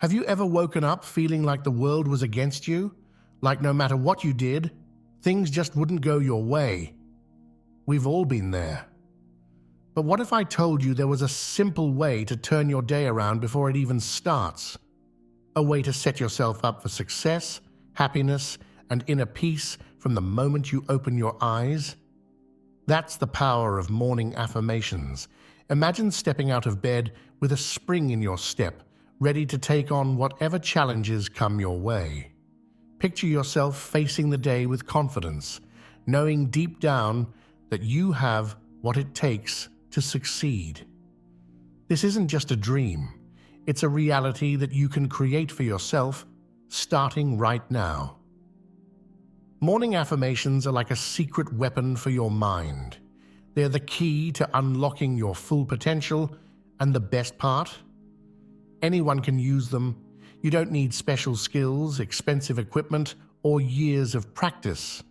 Have you ever woken up feeling like the world was against you? Like no matter what you did, things just wouldn't go your way? We've all been there. But what if I told you there was a simple way to turn your day around before it even starts? A way to set yourself up for success, happiness, and inner peace from the moment you open your eyes? That's the power of morning affirmations. Imagine stepping out of bed with a spring in your step, ready to take on whatever challenges come your way. Picture yourself facing the day with confidence, knowing deep down that you have what it takes to succeed. This isn't just a dream. It's a reality that you can create for yourself, starting right now. Morning affirmations are like a secret weapon for your mind. They're the key to unlocking your full potential, and the best part? Anyone can use them. You don't need special skills, expensive equipment, or years of practice.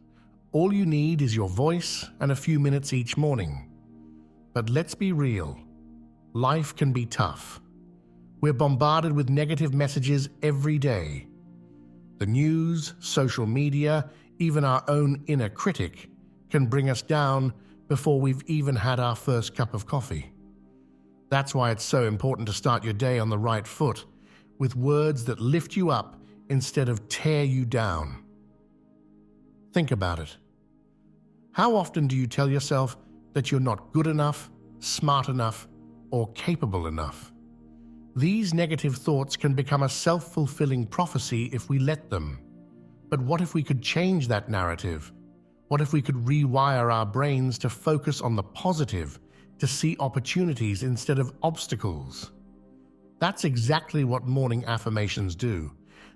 All you need is your voice and a few minutes each morning. But let's be real. Life can be tough. We're bombarded with negative messages every day. The news, social media, even our own inner critic can bring us down before we've even had our first cup of coffee. That's why it's so important to start your day on the right foot, with words that lift you up instead of tear you down. Think about it. How often do you tell yourself that you're not good enough, smart enough, or capable enough? These negative thoughts can become a self-fulfilling prophecy if we let them. But what if we could change that narrative? What if we could rewire our brains to focus on the positive, to see opportunities instead of obstacles? That's exactly what morning affirmations do.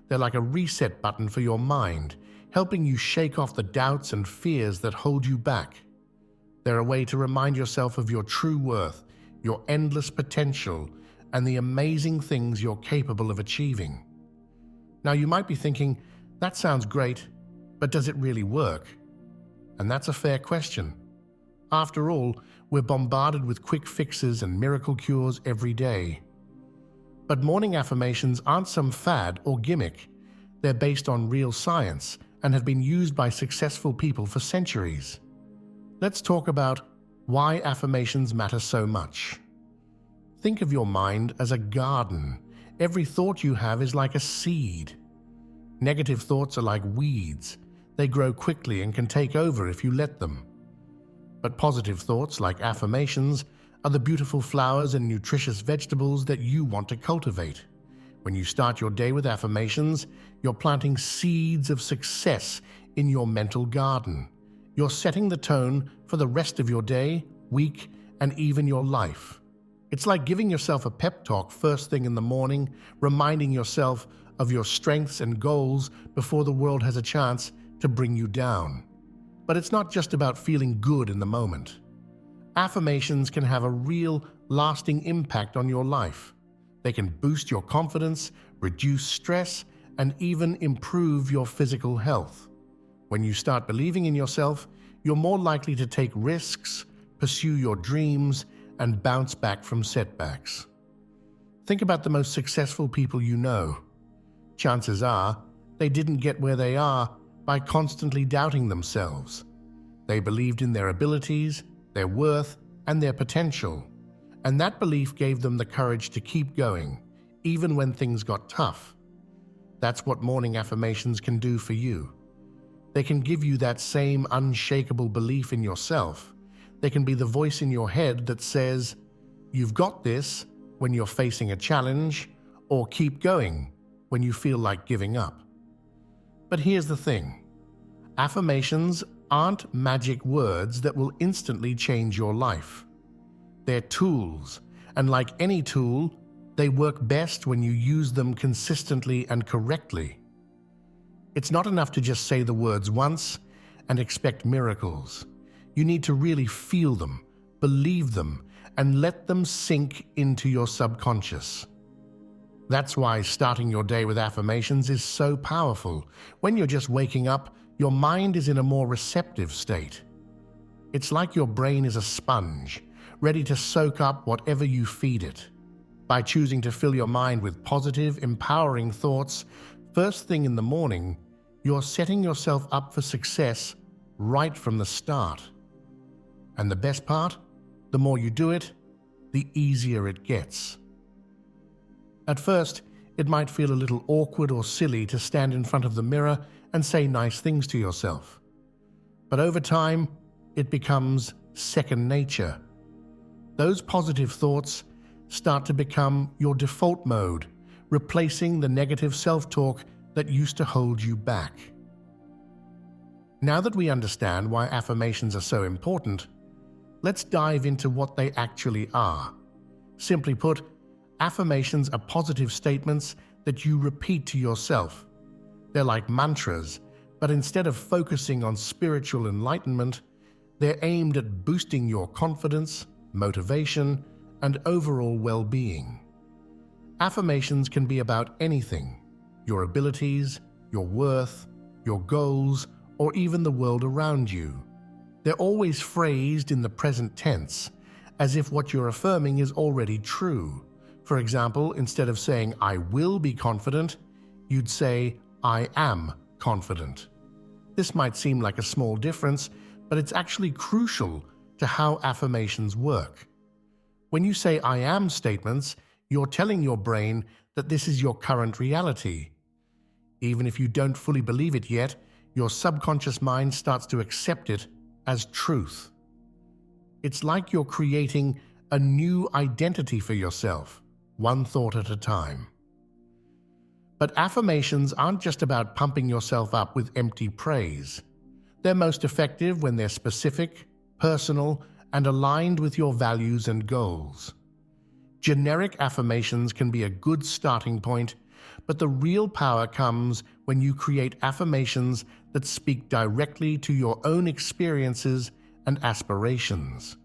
They're like a reset button for your mind, helping you shake off the doubts and fears that hold you back. They're a way to remind yourself of your true worth, your endless potential, and the amazing things you're capable of achieving. Now you might be thinking, that sounds great, but does it really work? And that's a fair question. After all, we're bombarded with quick fixes and miracle cures every day. But morning affirmations aren't some fad or gimmick. They're based on real science and have been used by successful people for centuries. Let's talk about why affirmations matter so much. Think of your mind as a garden. Every thought you have is like a seed. Negative thoughts are like weeds. They grow quickly and can take over if you let them. But positive thoughts, like affirmations, are the beautiful flowers and nutritious vegetables that you want to cultivate. When you start your day with affirmations, you're planting seeds of success in your mental garden. You're setting the tone for the rest of your day, week, and even your life. It's like giving yourself a pep talk first thing in the morning, reminding yourself of your strengths and goals before the world has a chance to bring you down. But it's not just about feeling good in the moment. Affirmations can have a real, lasting impact on your life. They can boost your confidence, reduce stress, and even improve your physical health. When you start believing in yourself, you're more likely to take risks, pursue your dreams, and bounce back from setbacks. Think about the most successful people you know. Chances are, they didn't get where they are by constantly doubting themselves. They believed in their abilities, their worth, and their potential. And that belief gave them the courage to keep going, even when things got tough. That's what morning affirmations can do for you. They can give you that same unshakable belief in yourself. They can be the voice in your head that says, "You've got this," when you're facing a challenge, or "Keep going," when you feel like giving up. But here's the thing. Affirmations aren't magic words that will instantly change your life. They're tools, and like any tool, they work best when you use them consistently and correctly. It's not enough to just say the words once and expect miracles. You need to really feel them, believe them, and let them sink into your subconscious. That's why starting your day with affirmations is so powerful. When you're just waking up, your mind is in a more receptive state. It's like your brain is a sponge, ready to soak up whatever you feed it. By choosing to fill your mind with positive, empowering thoughts first thing in the morning, you're setting yourself up for success right from the start. And the best part? The more you do it, the easier it gets. At first, it might feel a little awkward or silly to stand in front of the mirror and say nice things to yourself. But over time, it becomes second nature. Those positive thoughts start to become your default mode, replacing the negative self-talk that used to hold you back. Now that we understand why affirmations are so important, let's dive into what they actually are. Simply put, affirmations are positive statements that you repeat to yourself. They're like mantras, but instead of focusing on spiritual enlightenment, they're aimed at boosting your confidence, motivation, and overall well-being. Affirmations can be about anything: your abilities, your worth, your goals, or even the world around you. They're always phrased in the present tense, as if what you're affirming is already true. For example, instead of saying, "I will be confident," you'd say, "I am confident." This might seem like a small difference, but it's actually crucial to how affirmations work. When you say "I am" statements, you're telling your brain that this is your current reality. Even if you don't fully believe it yet, your subconscious mind starts to accept it as truth. It's like you're creating a new identity for yourself, one thought at a time. But affirmations aren't just about pumping yourself up with empty praise. They're most effective when they're specific, personal, and aligned with your values and goals. Generic affirmations can be a good starting point, but the real power comes when you create affirmations that speak directly to your own experiences and aspirations.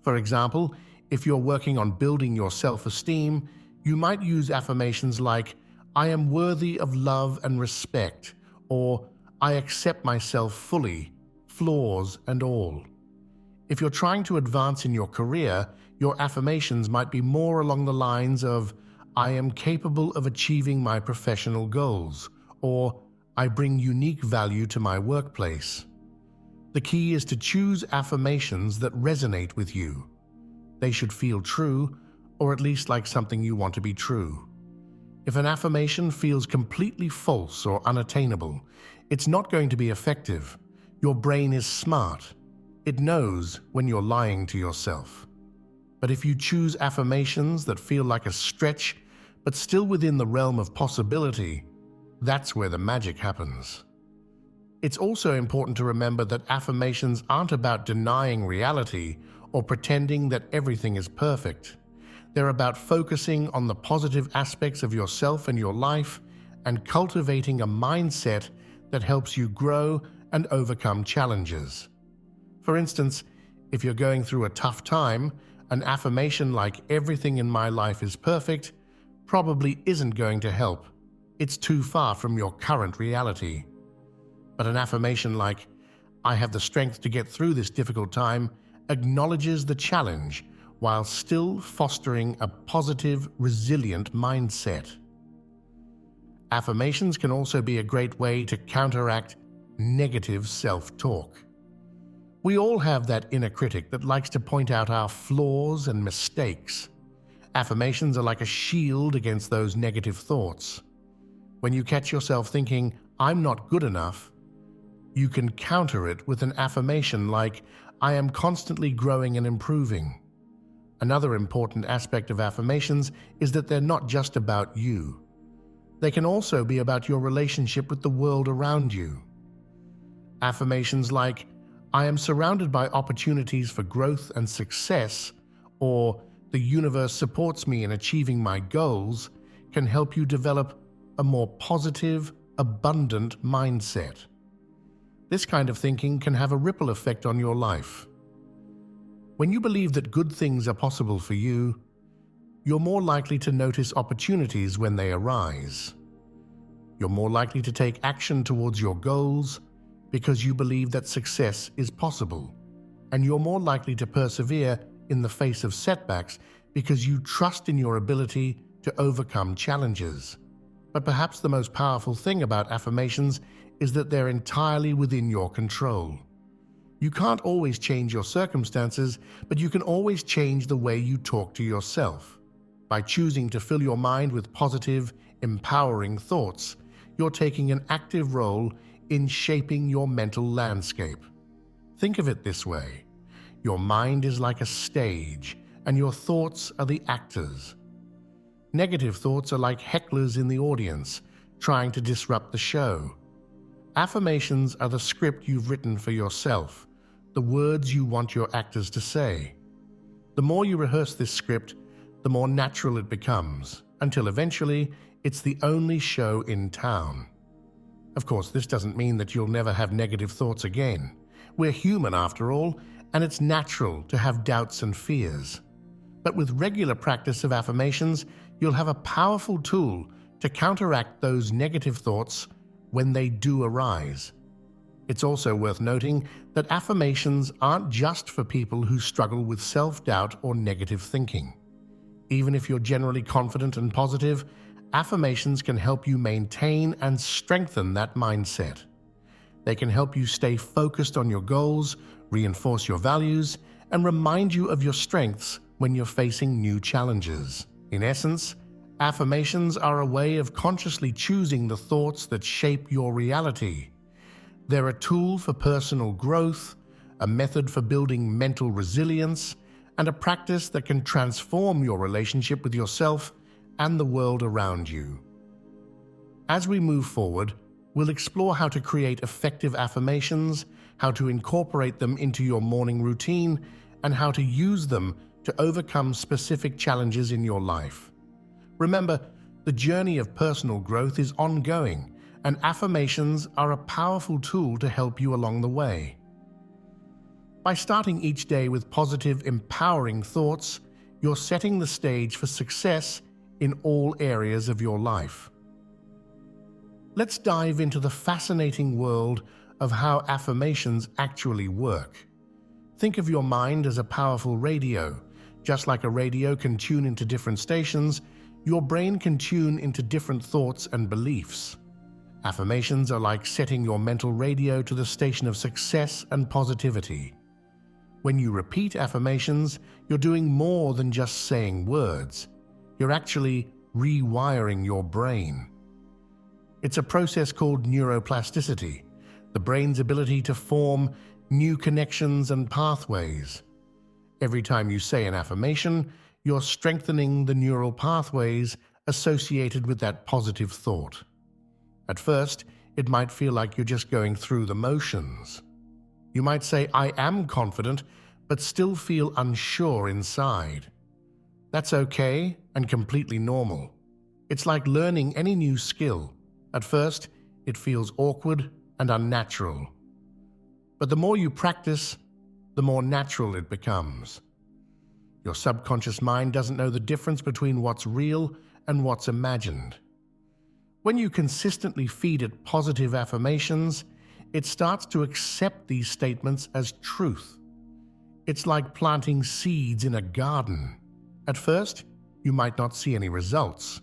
For example, if you're working on building your self-esteem, you might use affirmations like, "I am worthy of love and respect," or "I accept myself fully, flaws and all." If you're trying to advance in your career, your affirmations might be more along the lines of, "I am capable of achieving my professional goals," or "I bring unique value to my workplace." The key is to choose affirmations that resonate with you. They should feel true, or at least like something you want to be true. If an affirmation feels completely false or unattainable, it's not going to be effective. Your brain is smart. It knows when you're lying to yourself. But if you choose affirmations that feel like a stretch, but still within the realm of possibility, that's where the magic happens. It's also important to remember that affirmations aren't about denying reality or pretending that everything is perfect. They're about focusing on the positive aspects of yourself and your life and cultivating a mindset that helps you grow and overcome challenges. For instance, if you're going through a tough time, an affirmation like "everything in my life is perfect" probably isn't going to help. It's too far from your current reality. But an affirmation like, "I have the strength to get through this difficult time," acknowledges the challenge while still fostering a positive, resilient mindset. Affirmations can also be a great way to counteract negative self-talk. We all have that inner critic that likes to point out our flaws and mistakes. Affirmations are like a shield against those negative thoughts. When you catch yourself thinking, "I'm not good enough," you can counter it with an affirmation like, "I am constantly growing and improving." Another important aspect of affirmations is that they're not just about you. They can also be about your relationship with the world around you. Affirmations like, "I am surrounded by opportunities for growth and success," or "the universe supports me in achieving my goals," can help you develop a more positive, abundant mindset. This kind of thinking can have a ripple effect on your life. When you believe that good things are possible for you, you're more likely to notice opportunities when they arise. You're more likely to take action towards your goals because you believe that success is possible, and you're more likely to persevere in the face of setbacks because you trust in your ability to overcome challenges. But perhaps the most powerful thing about affirmations is that they're entirely within your control. You can't always change your circumstances, but you can always change the way you talk to yourself. By choosing to fill your mind with positive, empowering thoughts, you're taking an active role in shaping your mental landscape. Think of it this way: your mind is like a stage, and your thoughts are the actors. Negative thoughts are like hecklers in the audience, trying to disrupt the show. Affirmations are the script you've written for yourself, the words you want your actors to say. The more you rehearse this script, the more natural it becomes, until eventually it's the only show in town. Of course, this doesn't mean that you'll never have negative thoughts again. We're human after all, and it's natural to have doubts and fears. But with regular practice of affirmations, you'll have a powerful tool to counteract those negative thoughts when they do arise. It's also worth noting that affirmations aren't just for people who struggle with self-doubt or negative thinking. Even if you're generally confident and positive, affirmations can help you maintain and strengthen that mindset. They can help you stay focused on your goals, reinforce your values, and remind you of your strengths when you're facing new challenges. In essence, affirmations are a way of consciously choosing the thoughts that shape your reality. They're a tool for personal growth, a method for building mental resilience, and a practice that can transform your relationship with yourself and the world around you. As we move forward, we'll explore how to create effective affirmations, how to incorporate them into your morning routine, and how to use them to overcome specific challenges in your life. Remember, the journey of personal growth is ongoing, and affirmations are a powerful tool to help you along the way. By starting each day with positive, empowering thoughts, you're setting the stage for success in all areas of your life. Let's dive into the fascinating world of how affirmations actually work. Think of your mind as a powerful radio. Just like a radio can tune into different stations, your brain can tune into different thoughts and beliefs. Affirmations are like setting your mental radio to the station of success and positivity. When you repeat affirmations, you're doing more than just saying words. You're actually rewiring your brain. It's a process called neuroplasticity, the brain's ability to form new connections and pathways. Every time you say an affirmation, you're strengthening the neural pathways associated with that positive thought. At first, it might feel like you're just going through the motions. You might say, "I am confident," but still feel unsure inside. That's okay and completely normal. It's like learning any new skill. At first, it feels awkward and unnatural. But the more you practice, the more natural it becomes. Your subconscious mind doesn't know the difference between what's real and what's imagined. When you consistently feed it positive affirmations, it starts to accept these statements as truth. It's like planting seeds in a garden. At first, you might not see any results,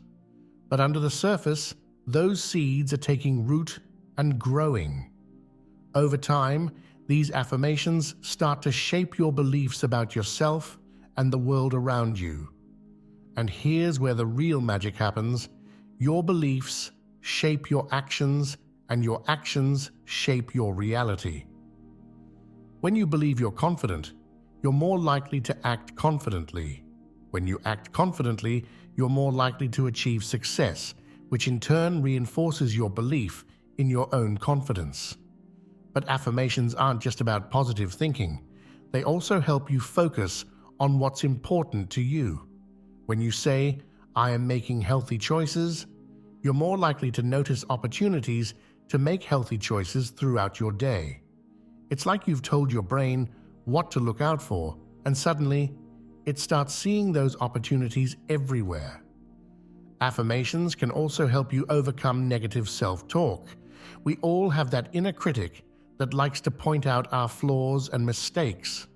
but under the surface, those seeds are taking root and growing. Over time, these affirmations start to shape your beliefs about yourself and the world around you. And here's where the real magic happens. Your beliefs shape your actions, and your actions shape your reality. When you believe you're confident, you're more likely to act confidently. When you act confidently, you're more likely to achieve success, which in turn reinforces your belief in your own confidence. But affirmations aren't just about positive thinking. They also help you focus on what's important to you. When you say, "I am making healthy choices," you're more likely to notice opportunities to make healthy choices throughout your day. It's like you've told your brain what to look out for, and suddenly, it starts seeing those opportunities everywhere. Affirmations can also help you overcome negative self-talk. We all have that inner critic that likes to point out our flaws and mistakes.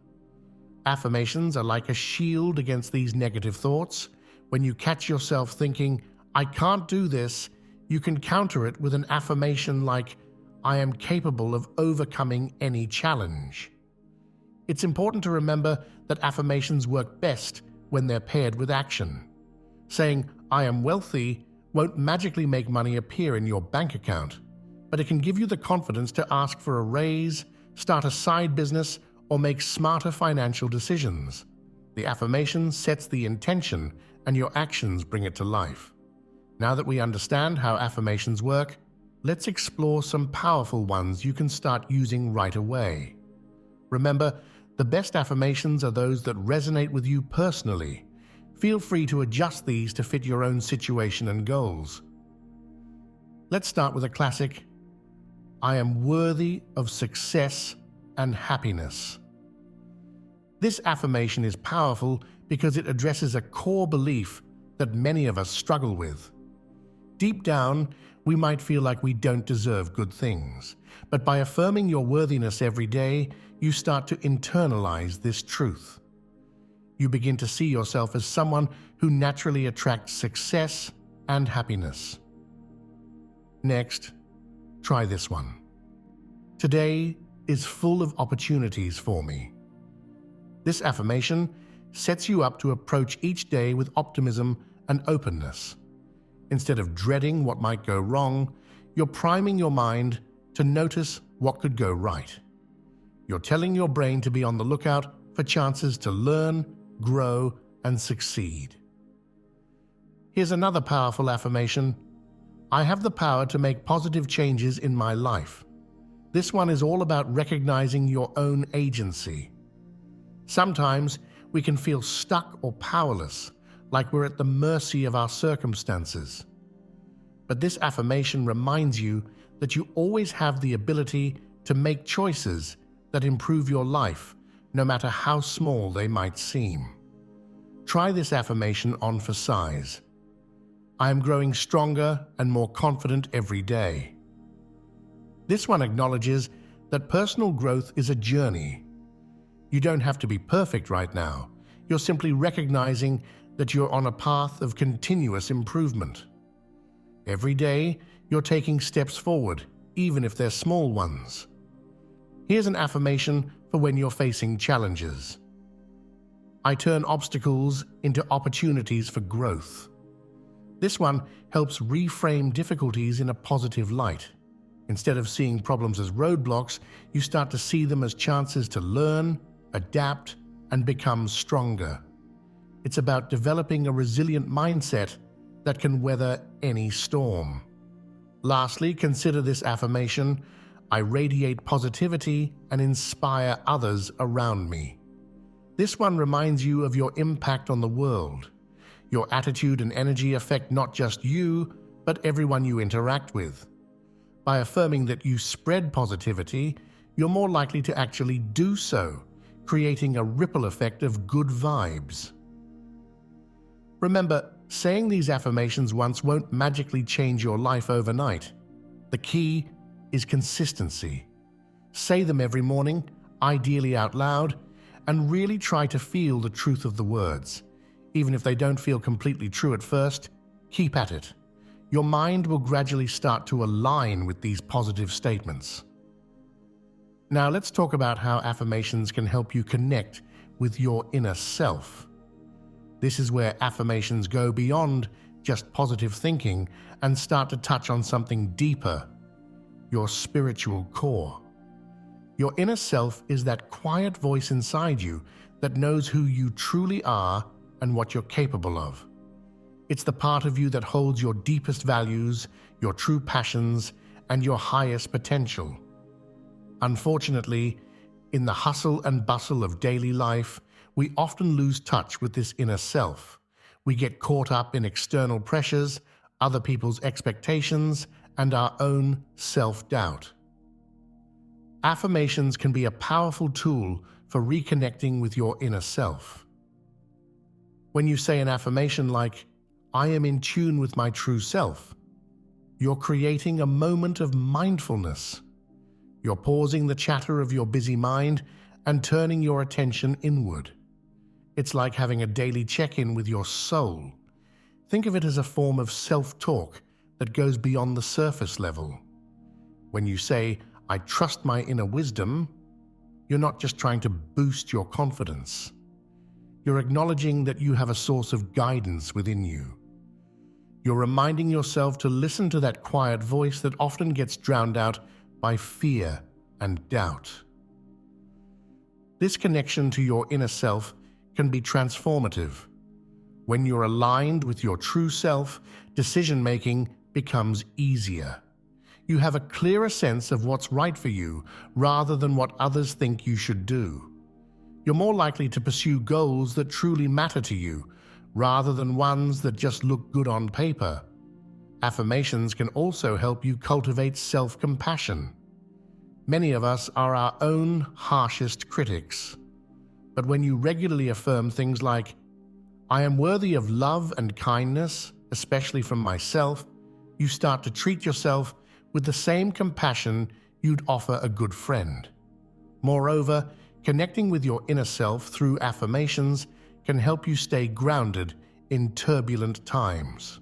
Affirmations are like a shield against these negative thoughts. When you catch yourself thinking, "I can't do this," you can counter it with an affirmation like, "I am capable of overcoming any challenge." It's important to remember that affirmations work best when they're paired with action. Saying, "I am wealthy," won't magically make money appear in your bank account, but it can give you the confidence to ask for a raise, start a side business, or make smarter financial decisions. The affirmation sets the intention, and your actions bring it to life. Now that we understand how affirmations work, let's explore some powerful ones you can start using right away. Remember, the best affirmations are those that resonate with you personally. Feel free to adjust these to fit your own situation and goals. Let's start with a classic: "I am worthy of success and happiness." This affirmation is powerful because it addresses a core belief that many of us struggle with. Deep down, we might feel like we don't deserve good things, but by affirming your worthiness every day, you start to internalize this truth. You begin to see yourself as someone who naturally attracts success and happiness. Next, try this one. "Today is full of opportunities for me." This affirmation sets you up to approach each day with optimism and openness. Instead of dreading what might go wrong, you're priming your mind to notice what could go right. You're telling your brain to be on the lookout for chances to learn, grow, and succeed. Here's another powerful affirmation: "I have the power to make positive changes in my life." This one is all about recognizing your own agency. Sometimes we can feel stuck or powerless, like we're at the mercy of our circumstances. But this affirmation reminds you that you always have the ability to make choices that improve your life, no matter how small they might seem. Try this affirmation on for size. "I am growing stronger and more confident every day." This one acknowledges that personal growth is a journey. You don't have to be perfect right now. You're simply recognizing that you're on a path of continuous improvement. Every day, you're taking steps forward, even if they're small ones. Here's an affirmation for when you're facing challenges. "I turn obstacles into opportunities for growth." This one helps reframe difficulties in a positive light. Instead of seeing problems as roadblocks, you start to see them as chances to learn, adapt, and become stronger. It's about developing a resilient mindset that can weather any storm. Lastly, consider this affirmation: "I radiate positivity and inspire others around me." This one reminds you of your impact on the world. Your attitude and energy affect not just you, but everyone you interact with. By affirming that you spread positivity, you're more likely to actually do so, creating a ripple effect of good vibes. Remember, saying these affirmations once won't magically change your life overnight. The key is consistency. Say them every morning, ideally out loud, and really try to feel the truth of the words. Even if they don't feel completely true at first, keep at it. Your mind will gradually start to align with these positive statements. Now let's talk about how affirmations can help you connect with your inner self. This is where affirmations go beyond just positive thinking and start to touch on something deeper: your spiritual core. Your inner self is that quiet voice inside you that knows who you truly are and what you're capable of. It's the part of you that holds your deepest values, your true passions, and your highest potential. Unfortunately, in the hustle and bustle of daily life, we often lose touch with this inner self. We get caught up in external pressures, other people's expectations, and our own self-doubt. Affirmations can be a powerful tool for reconnecting with your inner self. When you say an affirmation like, "I am in tune with my true self," you're creating a moment of mindfulness. You're pausing the chatter of your busy mind and turning your attention inward. It's like having a daily check-in with your soul. Think of it as a form of self-talk that goes beyond the surface level. When you say, "I trust my inner wisdom," you're not just trying to boost your confidence. You're acknowledging that you have a source of guidance within you. You're reminding yourself to listen to that quiet voice that often gets drowned out by fear and doubt. This connection to your inner self can be transformative. When you're aligned with your true self, decision-making becomes easier. You have a clearer sense of what's right for you rather than what others think you should do. You're more likely to pursue goals that truly matter to you rather than ones that just look good on paper. Affirmations can also help you cultivate self-compassion. Many of us are our own harshest critics. But when you regularly affirm things like, "I am worthy of love and kindness, especially from myself," you start to treat yourself with the same compassion you'd offer a good friend. Moreover, connecting with your inner self through affirmations can help you stay grounded in turbulent times.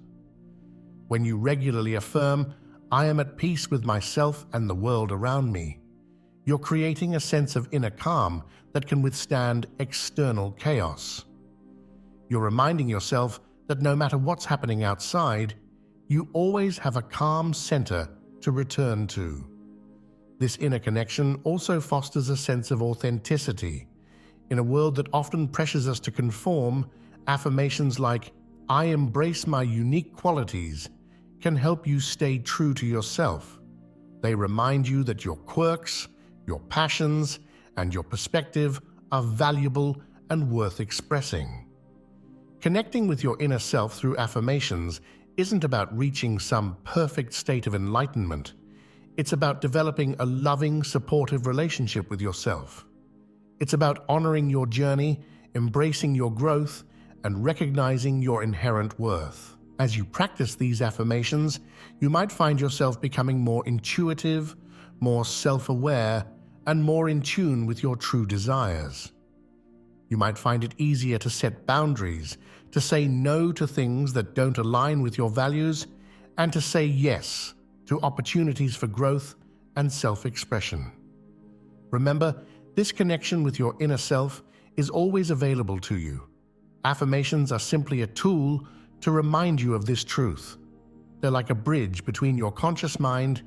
When you regularly affirm, "I am at peace with myself and the world around me," you're creating a sense of inner calm that can withstand external chaos. You're reminding yourself that no matter what's happening outside, you always have a calm center to return to. This inner connection also fosters a sense of authenticity. In a world that often pressures us to conform, affirmations like, "I embrace my unique qualities," can help you stay true to yourself. They remind you that your quirks, your passions, and your perspective are valuable and worth expressing. Connecting with your inner self through affirmations isn't about reaching some perfect state of enlightenment. It's about developing a loving, supportive relationship with yourself. It's about honoring your journey, embracing your growth, and recognizing your inherent worth. As you practice these affirmations, you might find yourself becoming more intuitive, more self-aware, and more in tune with your true desires. You might find it easier to set boundaries, to say no to things that don't align with your values, and to say yes to opportunities for growth and self-expression. Remember, this connection with your inner self is always available to you. Affirmations are simply a tool to remind you of this truth. They're like a bridge between your conscious mind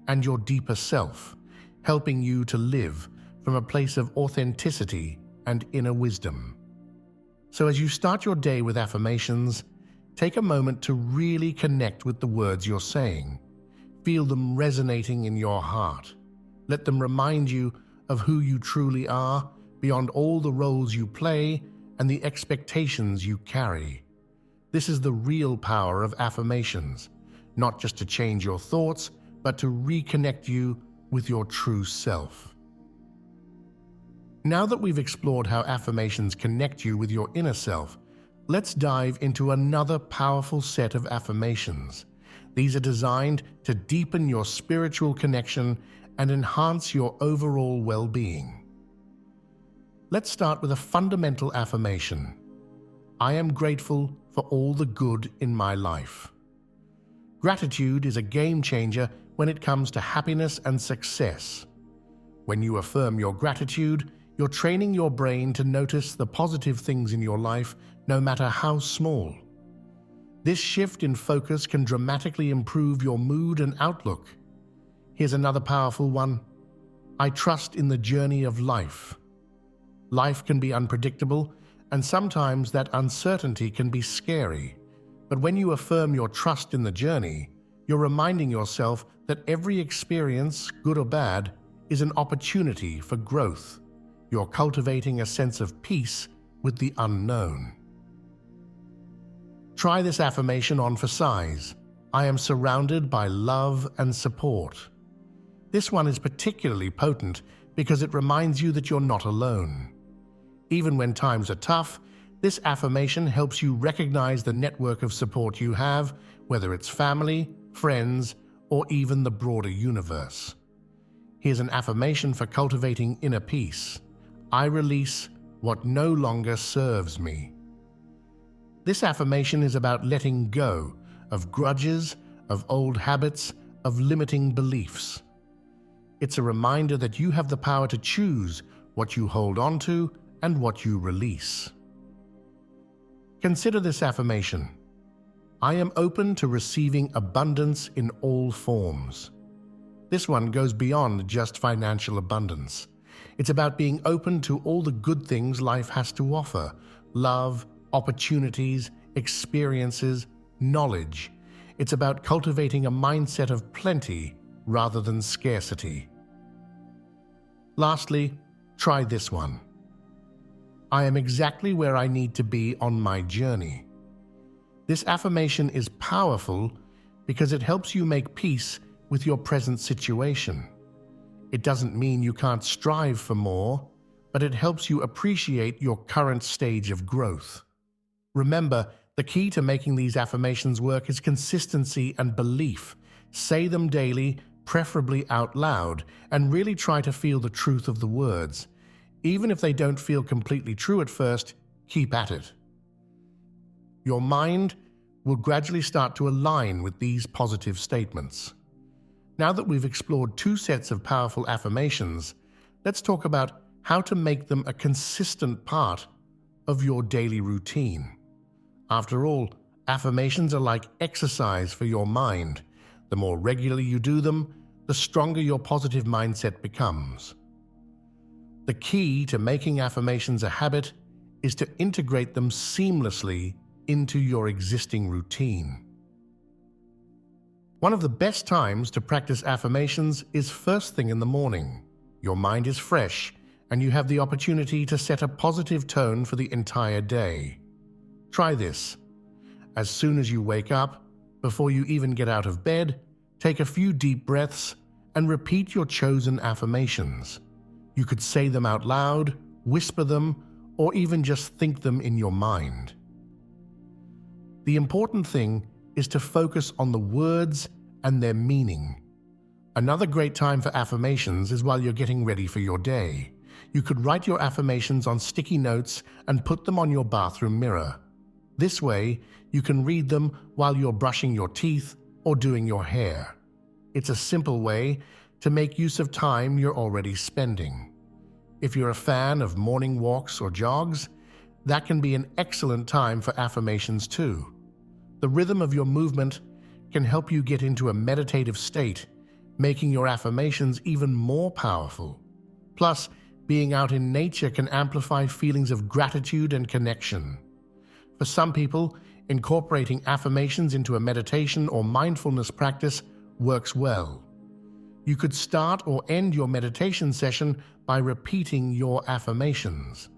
and your deeper self, helping you to live from a place of authenticity and inner wisdom. So as you start your day with affirmations, take a moment to really connect with the words you're saying. Feel them resonating in your heart. Let them remind you of who you truly are, beyond all the roles you play and the expectations you carry. This is the real power of affirmations, not just to change your thoughts, but to reconnect you with your true self. Now that we've explored how affirmations connect you with your inner self, let's dive into another powerful set of affirmations. These are designed to deepen your spiritual connection and enhance your overall well-being. Let's start with a fundamental affirmation. I am grateful for all the good in my life. Gratitude is a game changer when it comes to happiness and success. When you affirm your gratitude, you're training your brain to notice the positive things in your life, no matter how small. This shift in focus can dramatically improve your mood and outlook. Here's another powerful one. I trust in the journey of life. Life can be unpredictable, and sometimes that uncertainty can be scary. But when you affirm your trust in the journey, you're reminding yourself that every experience, good or bad, is an opportunity for growth. You're cultivating a sense of peace with the unknown. Try this affirmation on for size. I am surrounded by love and support. This one is particularly potent because it reminds you that you're not alone. Even when times are tough, this affirmation helps you recognize the network of support you have, whether it's family, friends, or even the broader universe. Here's an affirmation for cultivating inner peace. I release what no longer serves me. This affirmation is about letting go of grudges, of old habits, of limiting beliefs. It's a reminder that you have the power to choose what you hold on to and what you release. Consider this affirmation. I am open to receiving abundance in all forms. This one goes beyond just financial abundance. It's about being open to all the good things life has to offer: love, opportunities, experiences, knowledge. It's about cultivating a mindset of plenty rather than scarcity. Lastly, try this one. I am exactly where I need to be on my journey. This affirmation is powerful because it helps you make peace with your present situation. It doesn't mean you can't strive for more, but it helps you appreciate your current stage of growth. Remember, the key to making these affirmations work is consistency and belief. Say them daily, preferably out loud, and really try to feel the truth of the words. Even if they don't feel completely true at first, keep at it. Your mind will gradually start to align with these positive statements. Now that we've explored 2 sets of powerful affirmations, let's talk about how to make them a consistent part of your daily routine. After all, affirmations are like exercise for your mind. The more regularly you do them, the stronger your positive mindset becomes. The key to making affirmations a habit is to integrate them seamlessly into your existing routine. One of the best times to practice affirmations is first thing in the morning. Your mind is fresh, and you have the opportunity to set a positive tone for the entire day. Try this. As soon as you wake up, before you even get out of bed, take a few deep breaths and repeat your chosen affirmations. You could say them out loud, whisper them, or even just think them in your mind. The important thing is to focus on the words and their meaning. Another great time for affirmations is while you're getting ready for your day. You could write your affirmations on sticky notes and put them on your bathroom mirror. This way, you can read them while you're brushing your teeth or doing your hair. It's a simple way to make use of time you're already spending. If you're a fan of morning walks or jogs, that can be an excellent time for affirmations too. The rhythm of your movement can help you get into a meditative state, making your affirmations even more powerful. Plus, being out in nature can amplify feelings of gratitude and connection. For some people, incorporating affirmations into a meditation or mindfulness practice works well. You could start or end your meditation session by repeating your affirmations.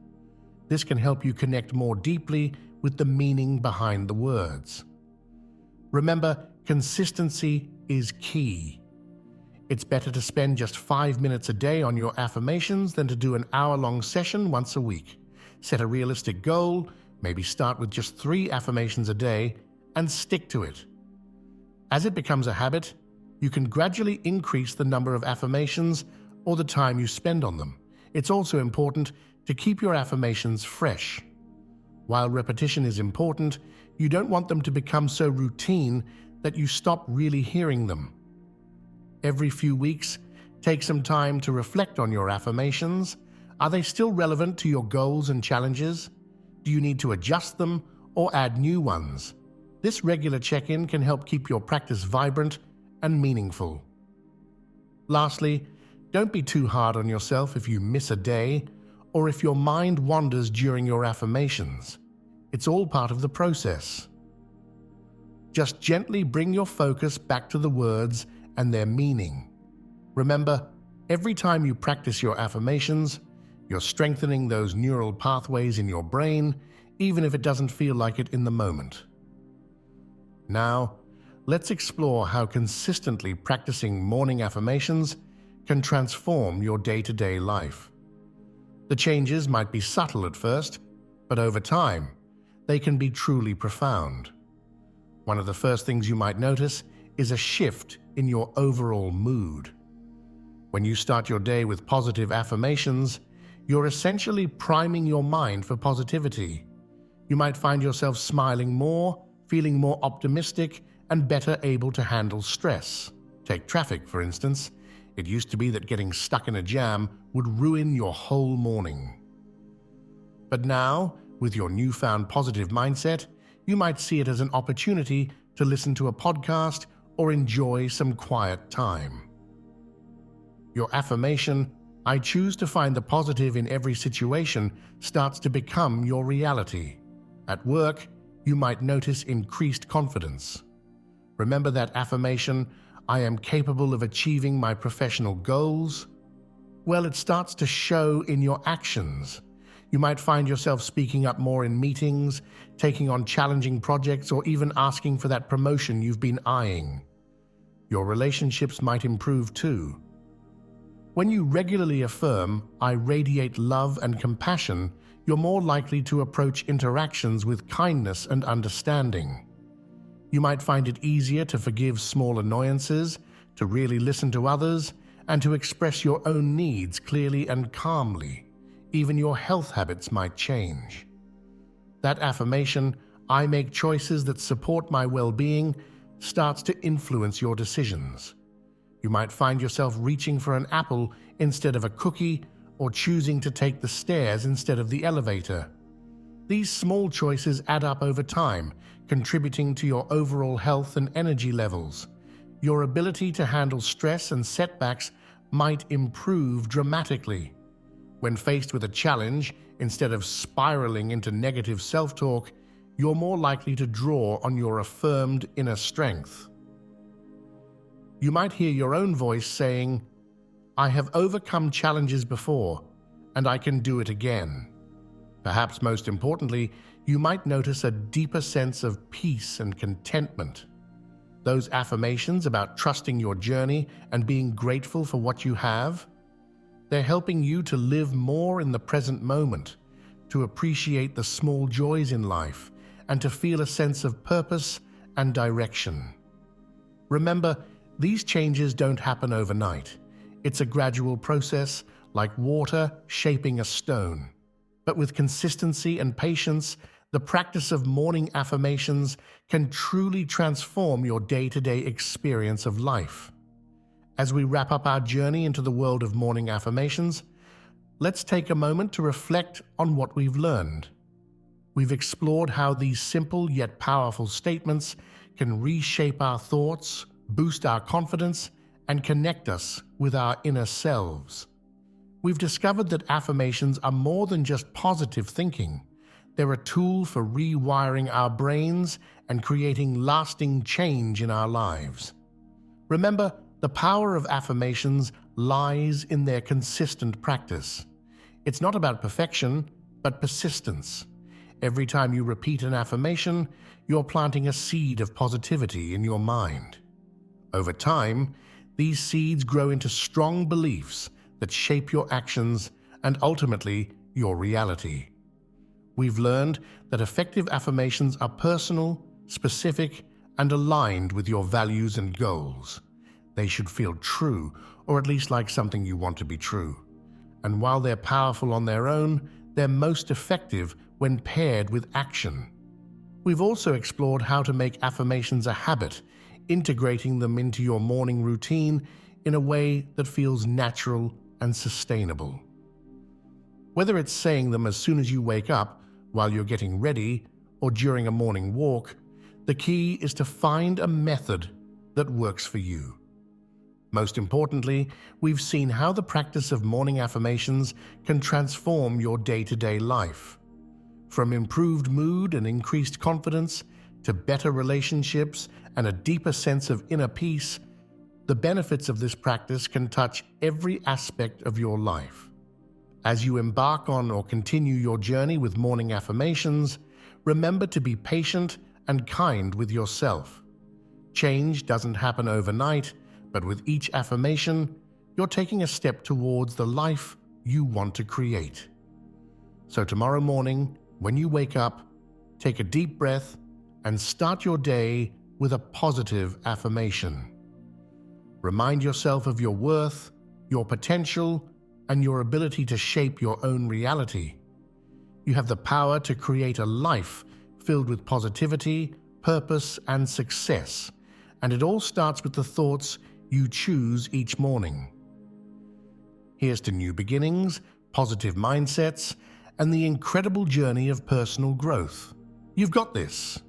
This can help you connect more deeply with the meaning behind the words. Remember, consistency is key. It's better to spend just 5 minutes a day on your affirmations than to do an hour-long session once a week. Set a realistic goal, maybe start with just 3 affirmations a day, and stick to it. As it becomes a habit, you can gradually increase the number of affirmations or the time you spend on them. It's also important to keep your affirmations fresh. While repetition is important, you don't want them to become so routine that you stop really hearing them. Every few weeks, take some time to reflect on your affirmations. Are they still relevant to your goals and challenges? Do you need to adjust them or add new ones? This regular check-in can help keep your practice vibrant and meaningful. Lastly, don't be too hard on yourself if you miss a day or if your mind wanders during your affirmations. It's all part of the process. Just gently bring your focus back to the words and their meaning. Remember, every time you practice your affirmations, you're strengthening those neural pathways in your brain, even if it doesn't feel like it in the moment. Now, let's explore how consistently practicing morning affirmations can transform your day-to-day life. The changes might be subtle at first, but over time, they can be truly profound. One of the first things you might notice is a shift in your overall mood. When you start your day with positive affirmations, You're essentially priming your mind for positivity. You might find yourself smiling more, feeling more optimistic, and better able to handle stress. Take traffic, for instance. It used to be that getting stuck in a jam would ruin your whole morning. But now, with your newfound positive mindset, you might see it as an opportunity to listen to a podcast or enjoy some quiet time. Your affirmation, "I choose to find the positive in every situation," starts to become your reality. At work, you might notice increased confidence. Remember that affirmation, "I am capable of achieving my professional goals"? Well, it starts to show in your actions. You might find yourself speaking up more in meetings, taking on challenging projects, or even asking for that promotion you've been eyeing. Your relationships might improve too. When you regularly affirm, "I radiate love and compassion," you're more likely to approach interactions with kindness and understanding. You might find it easier to forgive small annoyances, to really listen to others, and to express your own needs clearly and calmly. Even your health habits might change. That affirmation, "I make choices that support my well-being," starts to influence your decisions. You might find yourself reaching for an apple instead of a cookie, or choosing to take the stairs instead of the elevator. These small choices add up over time, contributing to your overall health and energy levels. Your ability to handle stress and setbacks might improve dramatically. When faced with a challenge, instead of spiraling into negative self-talk, you're more likely to draw on your affirmed inner strength. You might hear your own voice saying, "I have overcome challenges before, and I can do it again." Perhaps most importantly, you might notice a deeper sense of peace and contentment. Those affirmations about trusting your journey and being grateful for what you have, they're helping you to live more in the present moment, to appreciate the small joys in life, and to feel a sense of purpose and direction. Remember, these changes don't happen overnight. It's a gradual process, like water shaping a stone. But with consistency and patience, the practice of morning affirmations can truly transform your day-to-day experience of life. As we wrap up our journey into the world of morning affirmations, let's take a moment to reflect on what we've learned. We've explored how these simple yet powerful statements can reshape our thoughts, boost our confidence, and connect us with our inner selves. We've discovered that affirmations are more than just positive thinking. They're a tool for rewiring our brains and creating lasting change in our lives. Remember, the power of affirmations lies in their consistent practice. It's not about perfection, but persistence. Every time you repeat an affirmation, you're planting a seed of positivity in your mind. Over time, these seeds grow into strong beliefs that shape your actions and ultimately your reality. We've learned that effective affirmations are personal, specific, and aligned with your values and goals. They should feel true, or at least like something you want to be true. And while they're powerful on their own, they're most effective when paired with action. We've also explored how to make affirmations a habit, integrating them into your morning routine in a way that feels natural and sustainable. Whether it's saying them as soon as you wake up, while you're getting ready, or during a morning walk, the key is to find a method that works for you. Most importantly, we've seen how the practice of morning affirmations can transform your day-to-day life. From improved mood and increased confidence to better relationships and a deeper sense of inner peace, the benefits of this practice can touch every aspect of your life. As you embark on or continue your journey with morning affirmations, remember to be patient and kind with yourself. Change doesn't happen overnight, but with each affirmation, you're taking a step towards the life you want to create. So tomorrow morning, when you wake up, take a deep breath and start your day with a positive affirmation. Remind yourself of your worth, your potential, and your ability to shape your own reality. You have the power to create a life filled with positivity, purpose, and success, and it all starts with the thoughts you choose each morning. Here's to new beginnings, positive mindsets, and the incredible journey of personal growth. You've got this.